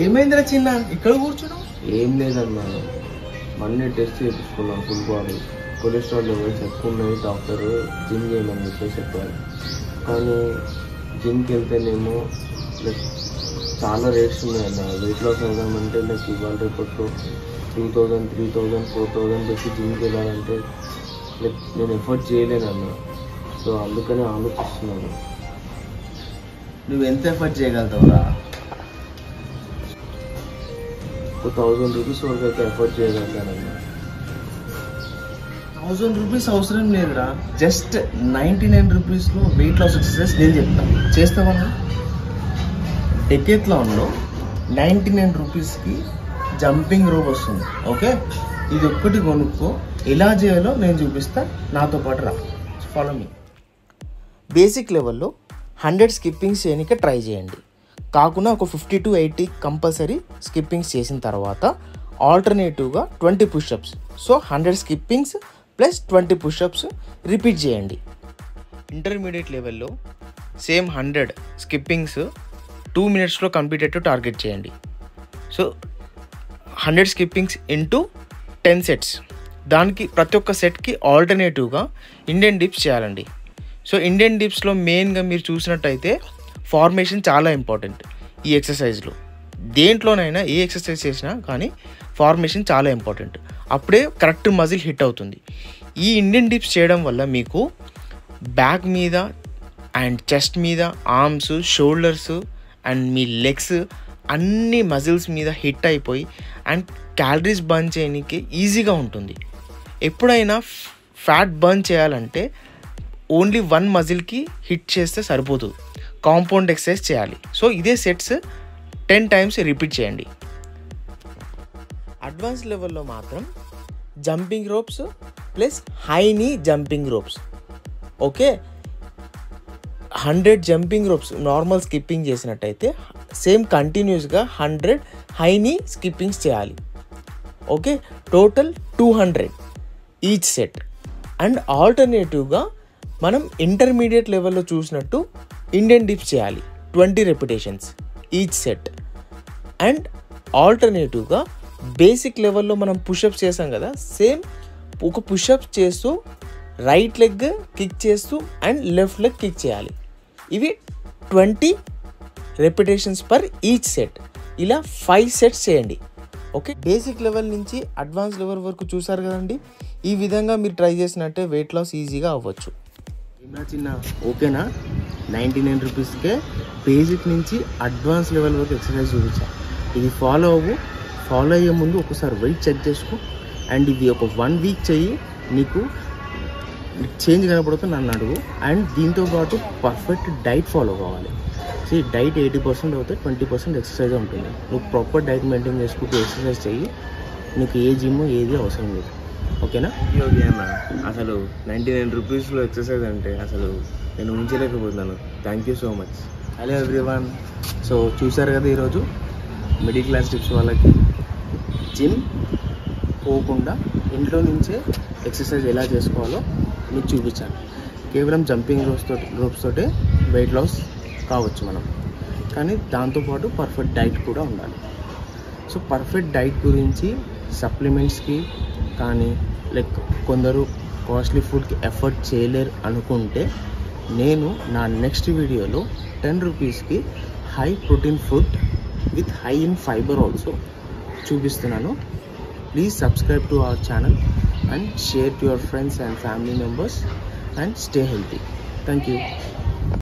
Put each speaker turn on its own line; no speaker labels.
ఏమైందిరా చిన్న ఇక్కడ కూర్చున్నావు?
ఏం లేదన్నా, మొన్నే టెస్ట్ చేయించుకున్నాం. ఫుల్ బాడీ కొలెస్ట్రాల్ లెవెల్స్ ఎక్కువ ఉన్నాయి. డాక్టర్ జిమ్ చేయమని చెప్పేసి చెప్పారు. కానీ జిమ్కి వెళ్తేనేమో లైక్ చాలా రేట్స్ ఉన్నాయన్న. వెయిట్ లాస్ అవుదామంటే లైక్ ఇవాళ రేపట్లో 2000, 3000, 4000 పెట్టి జిమ్కి వెళ్ళాలంటే లైక్ నేను ఎఫర్ట్ చేయలేనన్నా. సో అందుకనే ఆలోచిస్తున్నాను.
నువ్వు ఎంత ఎఫర్ట్ చేయగలుగుతావురా?
1000 రూపీస్ వరకు అయితే ఎఫర్ట్ చేయగలుగుతానన్నా.
1000 రూపీస్ అవసరం లేదురా. జస్ట్ 99 రూపీస్లో వెయిట్ లాస్ ఎక్సర్సైజ్ నేను చెప్తాను, చేస్తామన్నా. డెకేత్లాన్లో 99 రూపీస్కి జంపింగ్ రోప్ వస్తుంది. ఓకే, ఇది ఒక్కటి కొనుక్కో. ఎలా చేయాలో నేను చూపిస్తా, నాతో పాటు రా, ఫాలో మీ. బేసిక్ లెవెల్లో 100 స్కిప్పింగ్స్ చేయడానికి ట్రై చేయండి. కాకుండా ఒక 50 to 80 కంపల్సరీ స్కిప్పింగ్స్ చేసిన తర్వాత ఆల్టర్నేటివ్గా 20 push-ups. So 100 skippings plus 20 push-ups repeat చేయండి. ఇంటర్మీడియట్ లెవెల్లో సేమ్ 100 స్కిప్పింగ్స్ 2 minutesలో కంప్లీట్ అయ్యేట్టు టార్గెట్ చేయండి. So 100 skippings into 10 sets. దానికి ప్రతి ఒక్క సెట్కి ఆల్టర్నేటివ్గా ఇండియన్ డిప్స్ చేయాలండి. సో ఇండియన్ డిప్స్లో మెయిన్గా మీరు చూసినట్టయితే ఫార్మేషన్ చాలా ఇంపార్టెంట్ ఈ ఎక్సర్సైజ్లో. దేంట్లోనైనా ఏ ఎక్సర్సైజ్ చేసినా కానీ ఫార్మేషన్ చాలా ఇంపార్టెంట్. అప్పుడే కరెక్ట్ మజిల్ హిట్ అవుతుంది. ఈ ఇండియన్ డిప్స్ చేయడం వల్ల మీకు బ్యాక్ మీద అండ్ చెస్ట్ మీద, arms, shoulders and me legs అన్ని మజిల్స్ మీద హిట్ అయిపోయి అండ్ క్యాలరీస్ బర్న్ చేయడానికి ఈజీగా ఉంటుంది. ఎప్పుడైనా ఫ్యాట్ బర్న్ చేయాలంటే ఓన్లీ 1 మజిల్కి హిట్ చేస్తే సరిపోతుంది. కాంపౌండ్ ఎక్సర్సైజ్ చేయాలి. సో ఇదే సెట్స్ 10 times రిపీట్ చేయండి. అడ్వాన్స్ లెవెల్లో మాత్రం జంపింగ్ రోప్స్ ప్లస్ హై నీ jumping ropes. Okay, 100 jumping ropes normal skipping చేసినట్టయితే సేమ్ కంటిన్యూస్గా 100 హై నీ స్కిప్పింగ్స్ చేయాలి. Okay, total 200 each set. And ఆల్టర్నేటివ్గా మనం ఇంటర్మీడియట్ లెవెల్లో చూసినట్టు ఇండియన్ డిప్స్ చేయాలి. 20 repetitions ఈచ్ సెట్. అండ్ ఆల్టర్నేటివ్గా బేసిక్ లెవెల్లో మనం పుషప్స్ చేసాం కదా, సేమ్ ఒక పుషప్స్ చేస్తూ రైట్ లెగ్ కిక్ చేస్తూ అండ్ లెఫ్ట్ లెగ్ కిక్ చేయాలి. ఇవి 20 repetitions పర్ ఈచ్ సెట్. ఇలా 5 sets చేయండి. ఓకే, బేసిక్ లెవెల్ నుంచి అడ్వాన్స్ లెవెల్ వరకు చూసారు కదండి. ఈ విధంగా మీరు ట్రై చేసినట్టే వెయిట్ లాస్ ఈజీగా అవ్వచ్చు. చిన్న ఓకేనా? 99 రూపీస్కే బేసిక్ నుంచి అడ్వాన్స్ లెవెల్ వరకు ఎక్సర్సైజ్ చూపించా. ఇది ఫాలో అయ్యే ముందు ఒకసారి వెయిట్ చెక్ చేసుకో. అండ్ ఇది ఒక 1 week చెయ్యి, నీకు చేంజ్ కనపడుతుంది నన్ను అడుగు. అండ్ దీంతో పాటు పర్ఫెక్ట్ డైట్ ఫాలో కావాలి. సో ఈ డైట్ 80% అవుతే 20% ఎక్సర్సైజ్ ఉంటుంది. నువ్వు ప్రాపర్ డైట్ మెయింటైన్ చేసుకుంటూ ఎక్సర్సైజ్ చెయ్యి. నీకు ఏ జిమ్ ఏది అవసరం లేదు. ఓకేనా? ఓకే అన్న, అసలు 99 రూపీస్లో ఎక్సర్సైజ్ అంటే అసలు నేను ఊహించలేకపోతున్నాను. Thank you so much. Hello everyone. So చూసారు కదా, ఈరోజు మిడిల్ క్లాస్ టిప్స్ వాళ్ళకి జిమ్ పోకుండా ఇంట్లో నుంచే ఎక్సర్సైజ్ ఎలా చేసుకోవాలో మీకు చూపించాను. కేవలం జంపింగ్ రోప్స్ తోటే వెయిట్ లాస్ కావచ్చు మనం, కానీ దాంతోపాటు పర్ఫెక్ట్ డైట్ కూడా ఉండాలి. సో పర్ఫెక్ట్ డైట్ గురించి సప్లిమెంట్స్కి కానీ లైక్ కొందరు కాస్ట్లీ ఫుడ్కి ఎఫర్ట్ చేయలేరు అనుకుంటే నేను నా నెక్స్ట్ వీడియోలో 10 రూపీస్కి high protein food with high in fibre also చూపిస్తున్నాను. Please subscribe to our channel and share to your friends and family members and stay healthy. Thank you.